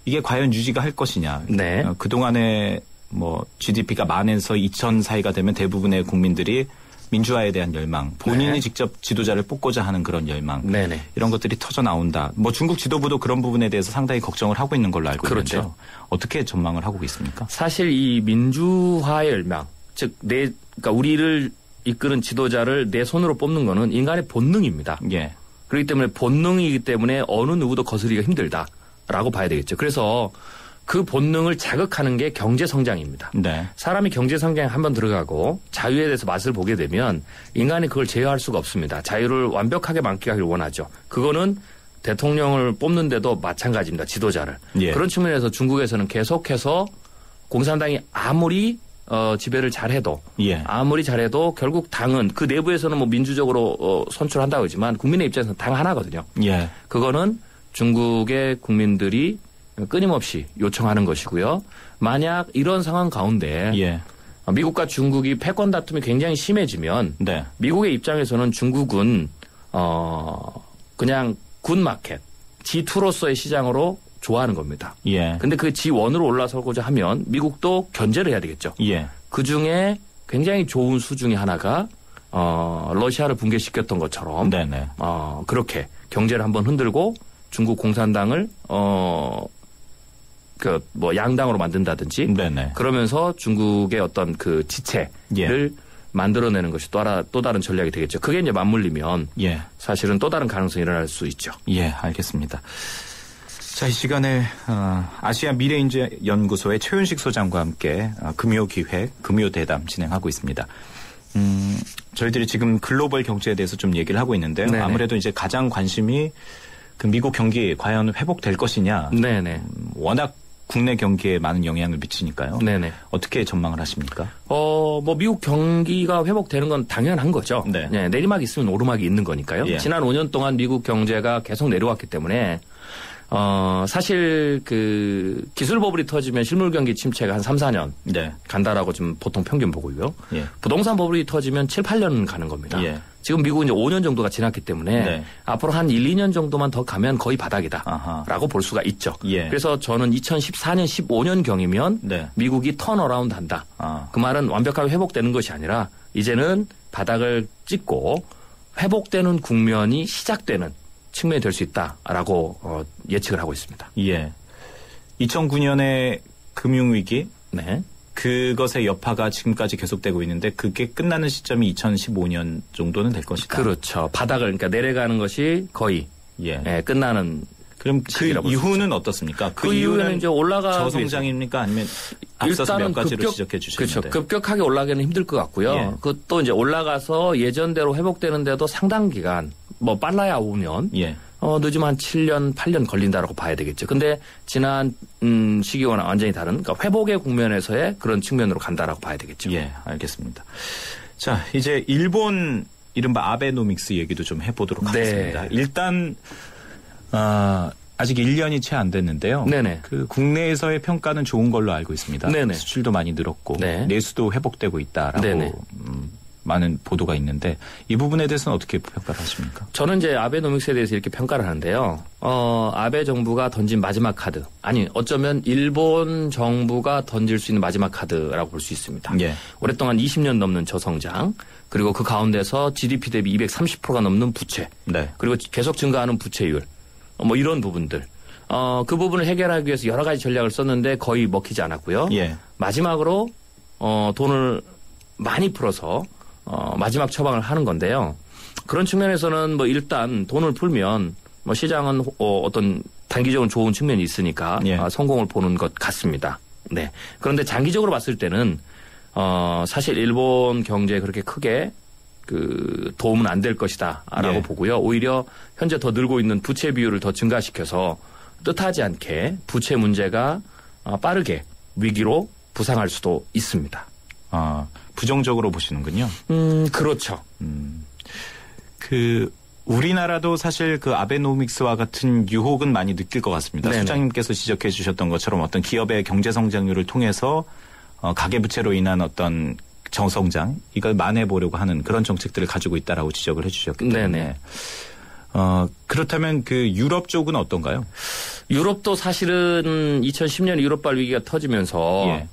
이게 과연 유지가 할 것이냐. 네. 그동안에 뭐 GDP가 1000에서 2000 사이가 되면 대부분의 국민들이 민주화에 대한 열망, 본인이 네. 직접 지도자를 뽑고자 하는 그런 열망, 네네. 이런 것들이 터져 나온다. 뭐 중국 지도부도 그런 부분에 대해서 상당히 걱정을 하고 있는 걸로 알고 그렇죠. 있는데요. 어떻게 전망을 하고 있습니까? 사실 이 민주화의 열망, 즉 그러니까 우리를 이끄는 지도자를 내 손으로 뽑는 거는 인간의 본능입니다. 예. 그렇기 때문에 본능이기 때문에 어느 누구도 거스르기가 힘들다라고 봐야 되겠죠. 그래서 그 본능을 자극하는 게 경제 성장입니다. 네. 사람이 경제 성장에 한번 들어가고 자유에 대해서 맛을 보게 되면 인간이 그걸 제어할 수가 없습니다. 자유를 완벽하게 만끽하기를 원하죠. 그거는 대통령을 뽑는데도 마찬가지입니다. 지도자를. 예. 그런 측면에서 중국에서는 계속해서 공산당이 아무리 지배를 잘해도 예. 아무리 잘해도 결국 당은 그 내부에서는 뭐 민주적으로 선출한다고 하지만 국민의 입장에서는 당 하나거든요. 예. 그거는 중국의 국민들이 끊임없이 요청하는 것이고요. 만약 이런 상황 가운데 예. 미국과 중국이 패권 다툼이 굉장히 심해지면 네. 미국의 입장에서는 중국은 그냥 굿마켓 G2로서의 시장으로 좋아하는 겁니다. 예. 근데 그 G1으로 올라서고자 하면 미국도 견제를 해야 되겠죠. 예. 그중에 굉장히 좋은 수 중에 하나가 러시아를 붕괴시켰던 것처럼 네네. 그렇게 경제를 한번 흔들고 중국 공산당을 양당으로 만든다든지 네네. 그러면서 중국의 어떤 그 지체를 예. 만들어내는 것이 또 다른 전략이 되겠죠. 그게 이제 맞물리면 예. 사실은 또 다른 가능성이 일어날 수 있죠. 예, 알겠습니다. 자, 이 시간에 아시아 미래인재연구소의 최윤식 소장과 함께 금요기획, 금요대담 진행하고 있습니다. 저희들이 지금 글로벌 경제에 대해서 좀 얘기를 하고 있는데요. 네네. 아무래도 이제 가장 관심이 그 미국 경기 과연 회복될 것이냐. 네네. 워낙 국내 경기에 많은 영향을 미치니까요. 네네. 어떻게 전망을 하십니까? 미국 경기가 회복되는 건 당연한 거죠. 네. 네, 내리막이 있으면 오르막이 있는 거니까요. 예. 지난 5년 동안 미국 경제가 계속 내려왔기 때문에 사실 그 기술 버블이 터지면 실물 경기 침체가 한 3, 4년 네. 간다라고 지금 보통 평균 보고요. 예. 부동산 버블이 터지면 7, 8년 가는 겁니다. 예. 지금 미국은 이제 5년 정도가 지났기 때문에 네. 앞으로 한 1, 2년 정도만 더 가면 거의 바닥이다라고 아하. 볼 수가 있죠. 예. 그래서 저는 2014년, 15년 경이면 네. 미국이 턴어라운드 한다. 그 말은 완벽하게 회복되는 것이 아니라 이제는 바닥을 찍고 회복되는 국면이 시작되는 측면이 될 수 있다라고 예측을 하고 있습니다. 예. 2009년의 금융위기. 네. 그것의 여파가 지금까지 계속되고 있는데 그게 끝나는 시점이 2015년 정도는 될 것이다. 그렇죠. 바닥을 그러니까 내려가는 것이 거의 끝나는. 그럼 그 이후는 어떻습니까? 그 이후는 이제 저성장입니까? 아니면 앞서서 몇 가지로 지적해 주시는데. 그렇죠. 급격하게 올라가기는 힘들 것 같고요. 예. 그것도 이제 올라가서 예전대로 회복되는데도 상당 기간 빨라야 5년. 예. 늦으면 한 7년, 8년 걸린다라고 봐야 되겠죠. 근데 지난 시기와는 완전히 다른 그러니까 회복의 국면에서의 그런 측면으로 간다라고 봐야 되겠죠. 예, 알겠습니다. 자, 이제 일본 이른바 아베노믹스 얘기도 좀 해보도록 하겠습니다. 일단 아직 1년이 채 안 됐는데요. 네네. 그 국내에서의 평가는 좋은 걸로 알고 있습니다. 네네. 수출도 많이 늘었고 네. 내수도 회복되고 있다라고 네네. 많은 보도가 있는데 이 부분에 대해서는 어떻게 평가를 하십니까? 저는 이제 아베노믹스에 대해서 이렇게 평가를 하는데요. 아베 정부가 던진 마지막 카드, 아니 어쩌면 일본 정부가 던질 수 있는 마지막 카드라고 볼 수 있습니다. 예. 오랫동안 20년 넘는 저성장, 그리고 그 가운데서 GDP 대비 230%가 넘는 부채, 네. 그리고 계속 증가하는 부채율, 이런 부분들. 그 부분을 해결하기 위해서 여러 가지 전략을 썼는데 거의 먹히지 않았고요. 예. 마지막으로 돈을 많이 풀어서 마지막 처방을 하는 건데요. 그런 측면에서는 일단 돈을 풀면 시장은 어떤 단기적으로 좋은 측면이 있으니까 예. 성공을 보는 것 같습니다. 네. 그런데 장기적으로 봤을 때는 사실 일본 경제에 그렇게 크게 그 도움은 안 될 것이다라고 예. 보고요. 오히려 현재 더 늘고 있는 부채 비율을 더 증가시켜서 뜻하지 않게 부채 문제가 빠르게 위기로 부상할 수도 있습니다. 부정적으로 보시는군요. 그렇죠. 우리나라도 사실 그 아베노믹스와 같은 유혹은 많이 느낄 것 같습니다. 네네. 소장님께서 지적해 주셨던 것처럼 어떤 기업의 경제 성장률을 통해서 가계부채로 인한 어떤 저성장 이걸 만회보려고 하는 그런 정책들을 가지고 있다라고 지적을 해 주셨기 때문에 네네. 그렇다면 그 유럽 쪽은 어떤가요? 유럽도 사실은 2010년 유럽발 위기가 터지면서 예.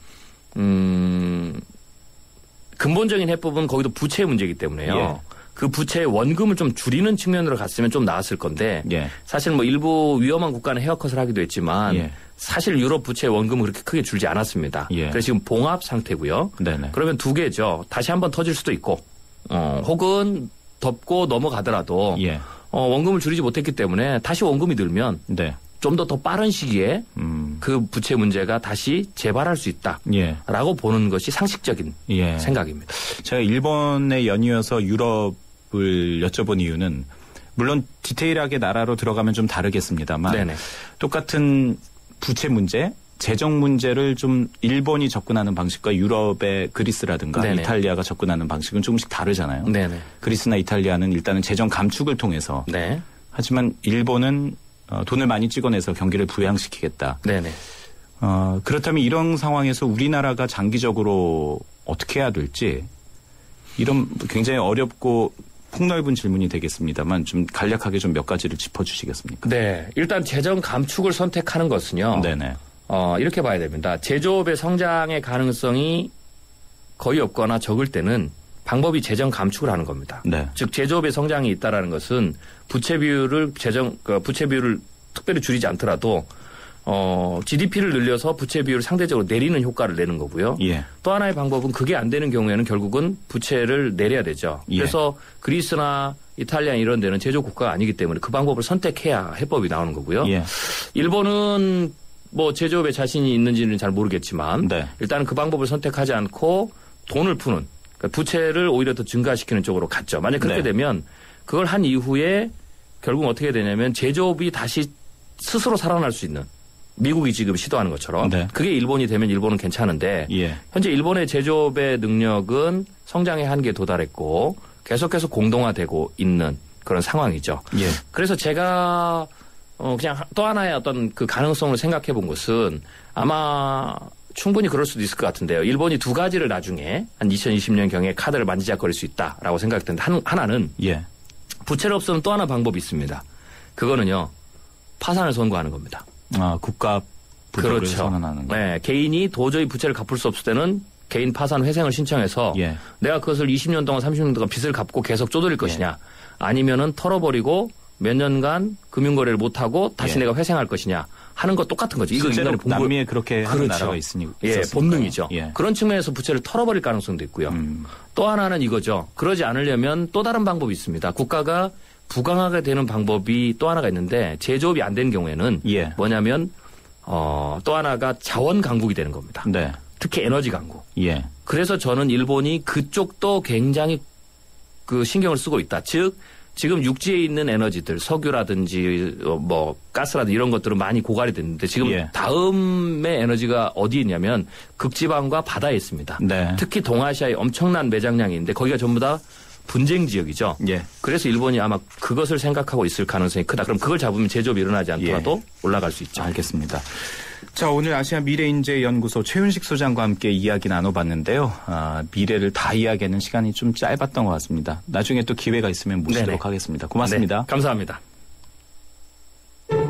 근본적인 해법은 거기도 부채 문제이기 때문에요. 예. 그 부채의 원금을 좀 줄이는 측면으로 갔으면 좀 나았을 건데 예. 사실 일부 위험한 국가는 헤어컷을 하기도 했지만 예. 사실 유럽 부채의 원금은 그렇게 크게 줄지 않았습니다. 예. 그래서 지금 봉합 상태고요. 네네. 그러면 두 개죠. 다시 한번 터질 수도 있고 혹은 덮고 넘어가더라도 예. 원금을 줄이지 못했기 때문에 다시 원금이 늘면 네. 좀 더 빠른 시기에 그 부채 문제가 다시 재발할 수 있다라고 예. 보는 것이 상식적인 예. 생각입니다. 제가 일본에 연이어서 유럽을 여쭤본 이유는 물론 디테일하게 나라로 들어가면 좀 다르겠습니다만 네네. 똑같은 부채 문제, 재정 문제를 좀 일본이 접근하는 방식과 유럽의 그리스라든가 네네. 이탈리아가 접근하는 방식은 조금씩 다르잖아요. 네네. 그리스나 이탈리아는 일단은 재정 감축을 통해서 네. 하지만 일본은 돈을 많이 찍어내서 경기를 부양시키겠다. 네네. 그렇다면 이런 상황에서 우리나라가 장기적으로 어떻게 해야 될지 이런 굉장히 어렵고 폭넓은 질문이 되겠습니다만 좀 간략하게 좀 몇 가지를 짚어주시겠습니까? 네. 일단 재정 감축을 선택하는 것은요. 네네. 이렇게 봐야 됩니다. 제조업의 성장의 가능성이 거의 없거나 적을 때는 방법이 재정 감축을 하는 겁니다. 네. 즉 제조업의 성장이 있다라는 것은 부채 비율을 특별히 줄이지 않더라도 GDP를 늘려서 부채 비율을 상대적으로 내리는 효과를 내는 거고요. 예. 또 하나의 방법은 그게 안 되는 경우에는 결국은 부채를 내려야 되죠. 예. 그래서 그리스나 이탈리아 이런 데는 제조 국가가 아니기 때문에 그 방법을 선택해야 해법이 나오는 거고요. 예. 일본은 뭐 제조업에 자신이 있는지는 잘 모르겠지만 네. 일단은 그 방법을 선택하지 않고 돈을 푸는 그러니까 부채를 오히려 더 증가시키는 쪽으로 갔죠. 만약 그렇게 네. 되면 그걸 한 이후에 결국 어떻게 되냐면 제조업이 다시 스스로 살아날 수 있는 미국이 지금 시도하는 것처럼 네. 그게 일본이 되면 일본은 괜찮은데 예. 현재 일본의 제조업의 능력은 성장의 한계에 도달했고 계속해서 공동화되고 있는 그런 상황이죠. 예. 그래서 제가 그냥 또 하나의 어떤 그 가능성을 생각해 본 것은 아마 충분히 그럴 수도 있을 것 같은데요. 일본이 두 가지를 나중에 한 2020년경에 카드를 만지작거릴 수 있다라고 생각했는데 하나는 예. 부채를 없애는 또 하나 방법이 있습니다. 그거는요. 파산을 선고하는 겁니다. 국가 부도를 그렇죠. 선언하는 거. 네, 개인이 도저히 부채를 갚을 수 없을 때는 개인 파산 회생을 신청해서 예. 내가 그것을 20년 동안 30년 동안 빚을 갚고 계속 쪼들릴 것이냐 아니면은 털어버리고 몇 년간 금융거래를 못하고 다시 내가 회생할 것이냐 하는 거 똑같은 거죠. 이거 인간의 남미에 그렇게 하는 그렇죠. 나라가 있으니 본능이죠. 예. 그런 측면에서 부채를 털어버릴 가능성도 있고요. 또 하나는 이거죠. 그러지 않으려면 또 다른 방법이 있습니다. 국가가 부강하게 되는 방법이 또 하나가 있는데 제조업이 안 되는 경우에는 뭐냐면 또 하나가 자원 강국이 되는 겁니다. 네. 특히 에너지 강국. 예. 그래서 저는 일본이 그쪽도 굉장히 그 신경을 쓰고 있다. 즉 지금 육지에 있는 에너지들 석유라든지 뭐 가스라든지 이런 것들은 많이 고갈이 됐는데 지금 다음의 에너지가 어디에 있냐면 극지방과 바다에 있습니다. 네. 특히 동아시아에 엄청난 매장량이 있는데 거기가 전부 다 분쟁 지역이죠. 예. 그래서 일본이 아마 그것을 생각하고 있을 가능성이 크다. 그럼 그걸 잡으면 제조업이 일어나지 않더라도 올라갈 수 있죠. 알겠습니다. 자, 오늘 아시아 미래인재연구소 최윤식 소장과 함께 이야기 나눠봤는데요. 미래를 다 이야기하는 시간이 좀 짧았던 것 같습니다. 나중에 또 기회가 있으면 모시도록 하겠습니다. 고맙습니다. 네, 감사합니다.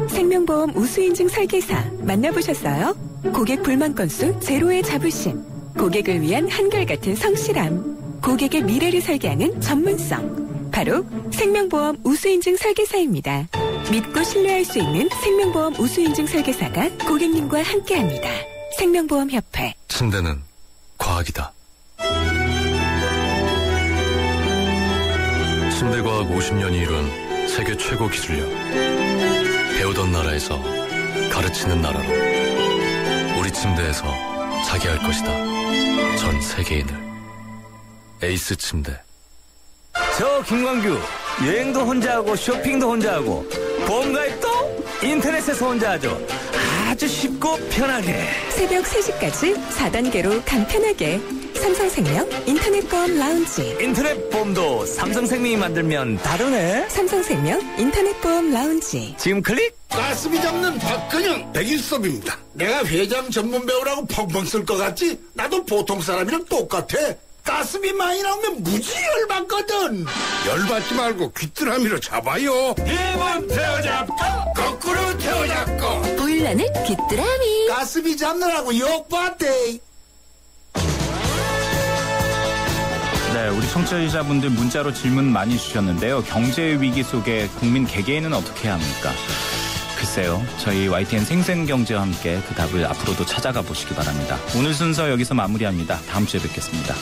생명보험 우수인증 설계사 만나보셨어요? 고객 불만 건수 제로의 자부심, 고객을 위한 한결같은 성실함, 고객의 미래를 설계하는 전문성, 바로 생명보험 우수인증 설계사입니다. 믿고 신뢰할 수 있는 생명보험 우수인증 설계사가 고객님과 함께합니다. 생명보험협회. 침대는 과학이다. 침대과학 50년이 이룬 세계 최고 기술력. 배우던 나라에서 가르치는 나라로 우리 침대에서 자기 할 것이다. 전 세계인을. 에이스 침대. 저 김광규 여행도 혼자 하고 쇼핑도 혼자 하고 보험가입도 인터넷에서 혼자 하죠. 아주 쉽고 편하게. 새벽 3시까지 4단계로 간편하게. 삼성생명 인터넷보험 라운지. 인터넷 보험도 삼성생명이 만들면 다르네. 삼성생명 인터넷보험 라운지. 지금 클릭. 가스비 잡는 박근영 백일섭입니다. 내가 회장 전문 배우라고 펑펑 쓸 것 같지? 나도 보통 사람이랑 똑같아. 가스비 많이 나오면 무지 열받거든. 열받지 말고 귀뚜라미로 잡아요. 1번 태워잡고 거꾸로 태워잡고. 보일러는 귀뚜라미. 가스비 잡느라고 욕받대. 네, 우리 청취자분들 문자로 질문 많이 주셨는데요. 경제 위기 속에 국민 개개인은 어떻게 해야 합니까? 글쎄요. 저희 YTN 생생경제와 함께 그 답을 앞으로도 찾아가 보시기 바랍니다. 오늘 순서 여기서 마무리합니다. 다음 주에 뵙겠습니다.